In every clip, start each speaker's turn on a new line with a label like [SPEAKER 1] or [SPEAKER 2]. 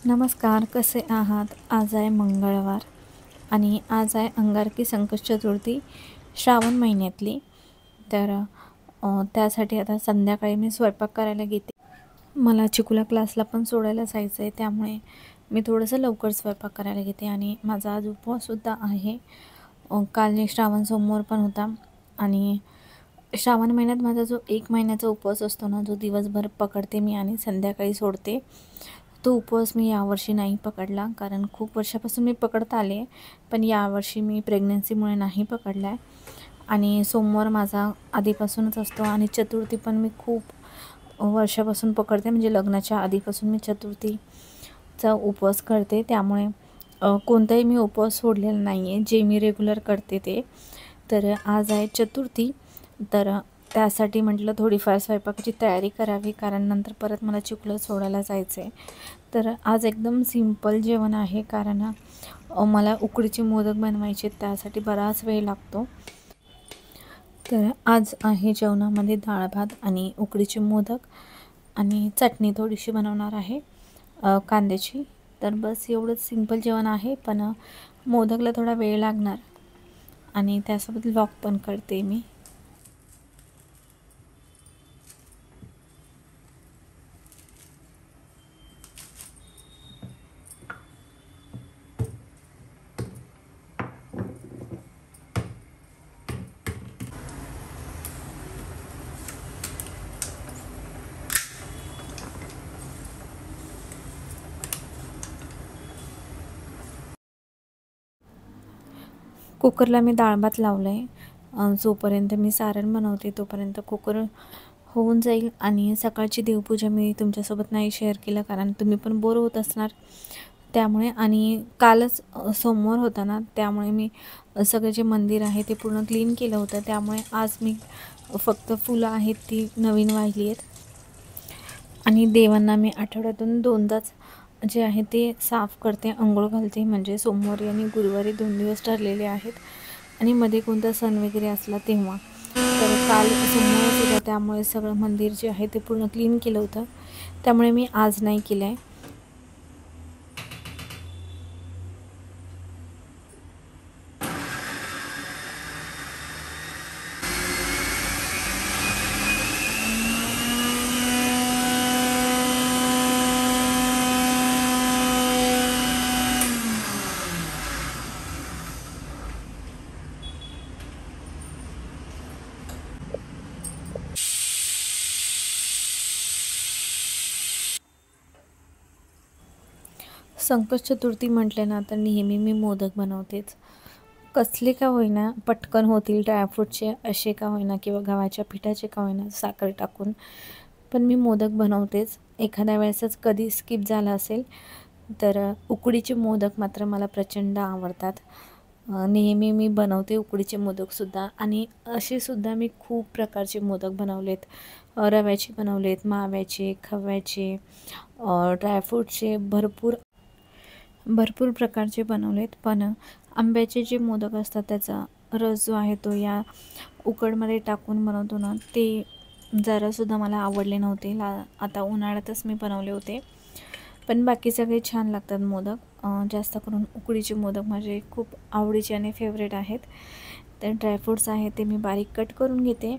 [SPEAKER 1] नमस्कार, कसे आहात? आज आहे मंगळवार आणि आज आहे अंगारकी संकष्ट चतुर्थी श्रावण महिन्यातली. तर त्यासाठी आता संध्याकाळी मी स्वयंपाक करायला घेते. मला चिकूला क्लासला पण सोडायला जायचं आहे, त्यामुळे मी थोडंसं लवकर स्वयंपाक करायला घेते. आणि माझा आज उपवाससुद्धा आहे. काल श्रावण सोमवार पण होता आणि श्रावण महिन्यात माझा जो 1 महिन्याचा उपवास असतो ना, जो दिवसभर पकडते मी आणि संध्याकाळी सोडते, तो उपवास मी यावर्षी नाही पकडला. कारण खूप वर्षापासून मी पकडत आले, पण यावर्षी मी प्रेग्नन्सीमुळे नाही पकडला आहे. आणि सोमवार माझा आधीपासूनच असतो आणि चतुर्थी पण मी खूप वर्षापासून पकडते, म्हणजे लग्नाच्या आधीपासून मी चतुर्थीचा उपवास करते. त्यामुळे कोणताही मी उपवास सोडलेला नाही आहे, जे मी रेग्युलर करते ते. तर आज आहे चतुर्थी, तर त्यासाठी म्हटलं थोडीफार स्वयंपाकाची तयारी करावी, कारण नंतर परत मला चिकूला सोडायला जायचं आहे. तर आज एकदम सिंपल जेवण आहे, कारण मला उकडीचे मोदक बनवायचे, त्यासाठी बराच वेळ लागतो. तर आज आहे जेवणामध्ये डाळ भात आणि उकडीचे मोदक आणि चटणी थोडीशी बनवणार आहे कांद्याची. तर बस एवढंच सिंपल जेवण आहे, पण मोदकला थोडा वेळ लागणार आणि त्यासोबत व्लॉग पण करते मी. कुकरला मी डाळ भात लावलं आहे. जोपर्यंत मी सारण बनवते तोपर्यंत कुकर होऊन जाईल. आणि सकाळची देवपूजा मी तुमच्यासोबत नाही शेअर केलं, कारण तुम्ही पण बोर होत असणार त्यामुळे. आणि कालच सोमवार होता ना, त्यामुळे मी सगळं जे मंदिर आहे ते पूर्ण क्लीन केलं होतं. त्यामुळे आज मी फक्त फुलं आहेत ती नवीन वाहिली आहेत. आणि देवांना मी आठवड्यातून 2दाच जे आहे ते साफ करते, अंघोळ घालते. म्हणजे सोमवारी आणि गुरुवारी 2 दिवस ठरलेले आहेत, आणि मध्ये कोणता सण वगैरे असला तेव्हा. तर काल सोमवारच होता, त्यामुळे सगळं मंदिर जे आहे ते पूर्ण क्लीन केलं होतं, त्यामुळे मी आज नाही केलं आहे. संकष्ट चतुर्थी म्हटले ना, तर नेहमी मी मोदक बनवतेच. कसले का होईना, पटकन होतील ड्रायफ्रूटचे असे का होईना, किंवा गव्हाच्या पिठाचे का होईना, साखर टाकून, पण मी मोदक बनवतेच. एखाद्या वेळेसच कधी स्किप झाला असेल तर उकडीचे मोदक मात्र मला प्रचंड आवडतात. नेहमी मी बनवते उकडीचे मोदकसुद्धा. आणि असेसुद्धा मी खूप प्रकारचे मोदक बनवलेत. रव्याचे बनवलेत, माव्याचे, खव्याचे, ड्रायफ्रूटचे, भरपूर प्रकारचे बनवलेत. पण आंब्याचे जे मोदक असतात त्याचा रस जो आहे तो या उकडमध्ये टाकून बनवतो ना, ते जरासुद्धा मला आवडले नव्हते. आता उन्हाळ्यातच मी बनवले होते, पण बाकी सगळे छान लागतात मोदक. जास्त करून उकडीचे मोदक माझे खूप आवडीचे आणि फेवरेट आहेत. तर ड्रायफ्रूट्स आहे ते मी बारीक कट करून घेते.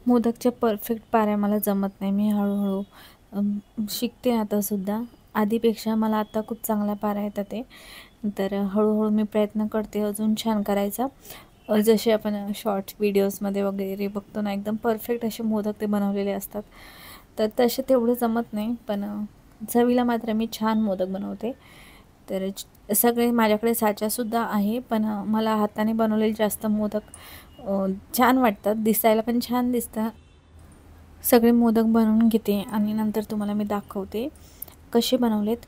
[SPEAKER 1] मोदकच्या परफेक्ट पाऱ्या मला जमत नाही. मी हळूहळू शिकते आतासुद्धा. आधीपेक्षा मला आता खूप चांगल्या पाऱ्या येतात ते. तर हळूहळू मी प्रयत्न करते अजून छान करायचा. जसे आपण शॉर्ट्स व्हिडिओजमध्ये वगैरे बघतो ना, एकदम परफेक्ट असे मोदक ते बनवलेले असतात. तर तसे तेवढं जमत नाही, पण चवीला मात्र मी छान मोदक बनवते. तर सगळे माझ्याकडे साच्यासुद्धा आहे, पण मला हाताने बनवलेले जास्त मोदक छान वाटतात, दिसायला पण छान दिसतात. सगळे मोदक बनवून घेते आणि नंतर तुम्हाला मी दाखवते कसे बनवलेत.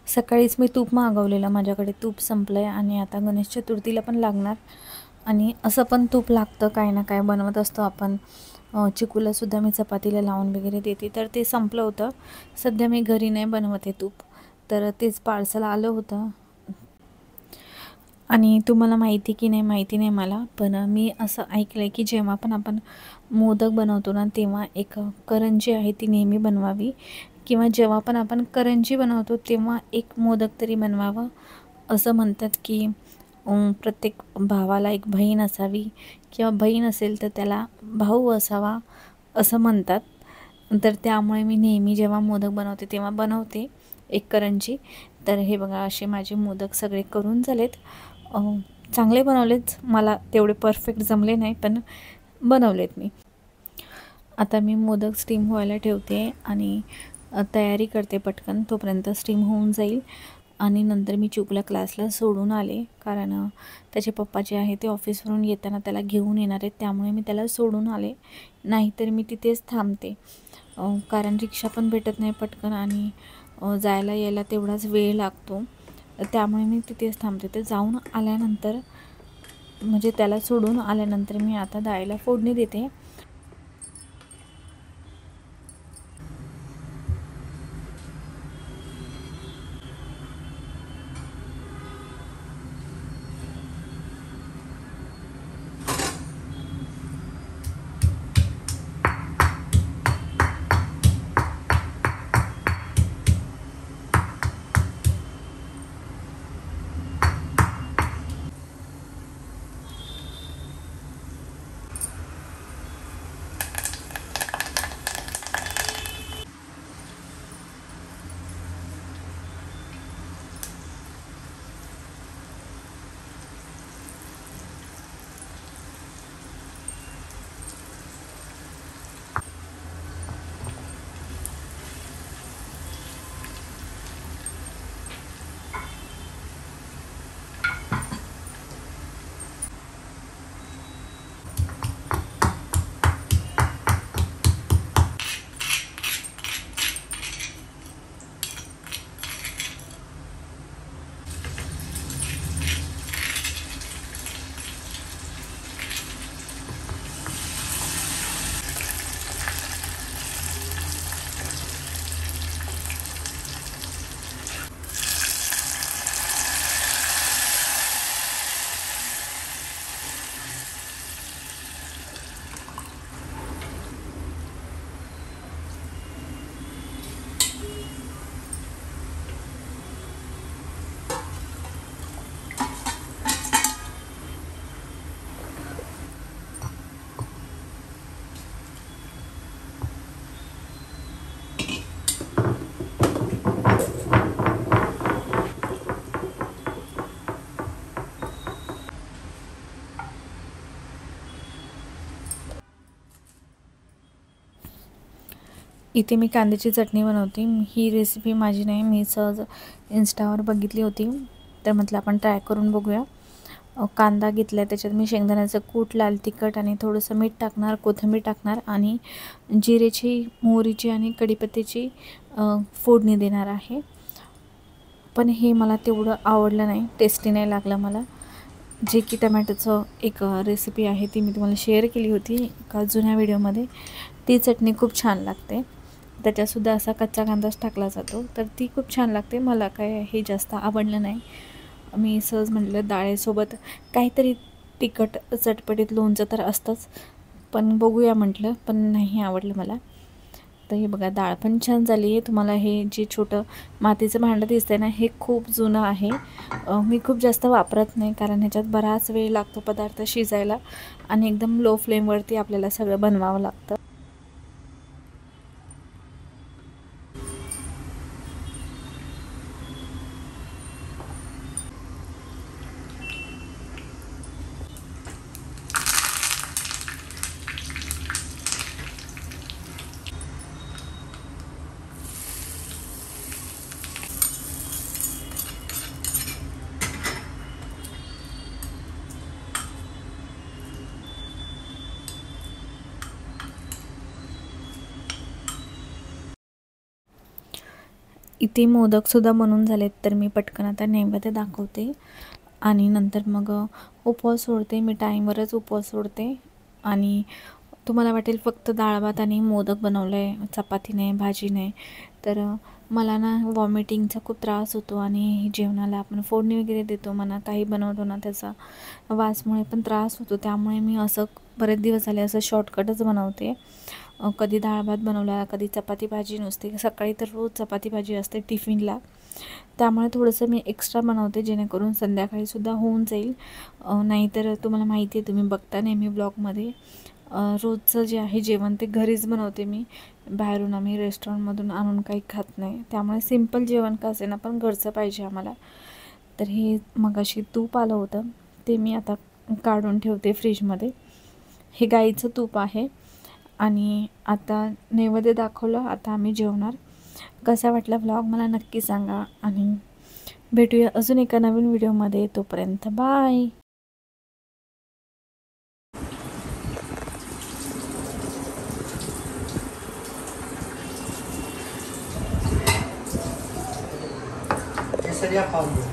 [SPEAKER 1] सकाळीच मी तूप मागवलेलं, माझ्याकडे तूप संपलं आहे आणि आता गणेश चतुर्थीला पण लागणार. आणि असं पण तूप लागतं, काय ना काय बनवत असतो आपण. चिकूलासुद्धा मी चपातीला लावून वगैरे देते, तर ते संपलं होतं. सध्या मी घरी नाही बनवत आहे तूप, तर तेच पार्सल आलं होतं. आणि तुम्हाला माहिती की नाही माहिती नाही मला, पण मी असं ऐकलं आहे की जेव्हा पण आपण मोदक बनवतो ना, तेव्हा एक करंजी आहे ती नेहमी बनवावी, किंवा जेव्हा पण आपण करंजी बनवतो तेव्हा एक मोदक तरी बनवावं. असं म्हणतात की प्रत्येक भावाला एक बहीण असावी, किंवा बहीण असेल तर त्याला भाऊ असावा, असं म्हणतात. तर त्यामुळे मी नेहमी जेव्हा मोदक बनवते तेव्हा बनवते एक करंजी. तर हे बघा, असे माझे मोदक सगळे करून झालेत. चांगले बनवलेत, मला तेवढे परफेक्ट जमले नाही, पण बनवलेत मी. आता मी मोदक स्टीम व्हायला ठेवते आणि तयारी करते पटकन, तोपर्यंत स्टीम होऊन जाईल. आणि नंतर मी चिकूला क्लासला सोडून आले, कारण त्याचे पप्पा जे आहे ते ऑफिसवरून येताना त्याला घेऊन येणार आहेत, त्यामुळे मी त्याला सोडून आले. नाहीतर मी तिथेच थांबते, कारण रिक्षा पण भेटत नाही पटकन आणि जायला यायला तेवढाच वेळ लागतो. त्यामुळे मी तिथेच थांबते. तर जाऊन आल्यानंतर, म्हणजे त्याला सोडून आल्यानंतर मी आता डाळीला फोडणी देते. इथे मी कांद्याची चटणी बनवते. ही रेसिपी माझी नाही, मी सहज इंस्टावर बघितली होती, तर म्हटलं आपण ट्राय करून बघूया. कांदा घेतला आहे, त्याच्यात मी शेंगदाण्याचं कूट, लाल तिखट आणि थोडंसं मीठ टाकणार, कोथिंबीर टाकणार आणि जिरेची, मोहरीची आणि कढीपत्त्याची फोडणी देणार आहे. पण हे मला तेवढं आवडलं नाही, टेस्टी नाही लागलं मला. जे की टमॅटोचं एक रेसिपी आहे ती मी तुम्हाला शेअर केली होती एका जुन्या व्हिडिओमध्ये. ती चटणी खूप छान लागते, त्याच्यातसुद्धा असा कच्चा कांदाच टाकला जातो, तर ती खूप छान लागते. मला काय हे जास्त आवडलं नाही. मी सहज म्हटलं डाळीसोबत काहीतरी तिखट चटपटीत लोणचं तर असतंच, पण बघूया म्हटलं, पण नाही आवडलं मला. तर हे बघा, डाळ पण छान झाली आहे. तुम्हाला हे जे छोटं मातीचं भांडं दिसतंय ना, हे खूप जुनं आहे. मी खूप जास्त वापरत नाही, कारण ह्याच्यात बराच वेळ लागतो पदार्थ शिजायला आणि एकदम लो फ्लेमवरती आपल्याला सगळं बनवावं लागतं. इथे मोदकसुद्धा बनवून झालेत, तर मी पटकन आता नैवेद्य दाखवते आणि नंतर मग उपवास सोडते. मी टाईमवरच उपवास सोडते. आणि तुम्हाला वाटेल फक्त डाळ भात आणि मोदक बनवलं आहे, चपाती नाही, भाजी नाही. तर मला ना वॉमिटिंगचा खूप त्रास होतो आणि जेवणाला आपण फोडणी वगैरे देतो म्हणा, काही बनवतो ना, त्याचा वासमुळे पण त्रास होतो. त्यामुळे मी असं बरेच दिवस झाले असं शॉर्टकटच बनवते. कधी डाळ भात बनवला, कधी चपाती भाजी नुसती. सकाळी तर रोज चपाती भाजी असते टिफिनला, त्यामुळे थोडंसं मी एक्स्ट्रा बनवते, जेणेकरून संध्याकाळीसुद्धा होऊन जाईल. नाहीतर तुम्हाला माहिती आहे, तुम्ही बघता नेहमी ब्लॉगमध्ये, रोजचं जे आहे जेवण ते घरीच बनवते मी. बाहेरून आम्ही रेस्टॉरंटमधून आणून काही खात नाही. त्यामुळे सिंपल जेवण का असेना, पण घरचं पाहिजे आम्हाला. तर हे मगाशी तूप आलं होतं, ते मी आता काढून ठेवते फ्रीजमध्ये. हे गाईचं तूप आहे. आणि आता नैवेद्य दाखवलं, आता आम्ही जेवणार. कसा वाटला व्लॉग मला नक्की सांगा आणि भेटूया अजून एका नवीन व्हिडिओमध्ये. तोपर्यंत bye.
[SPEAKER 2] Essa ali é a palma.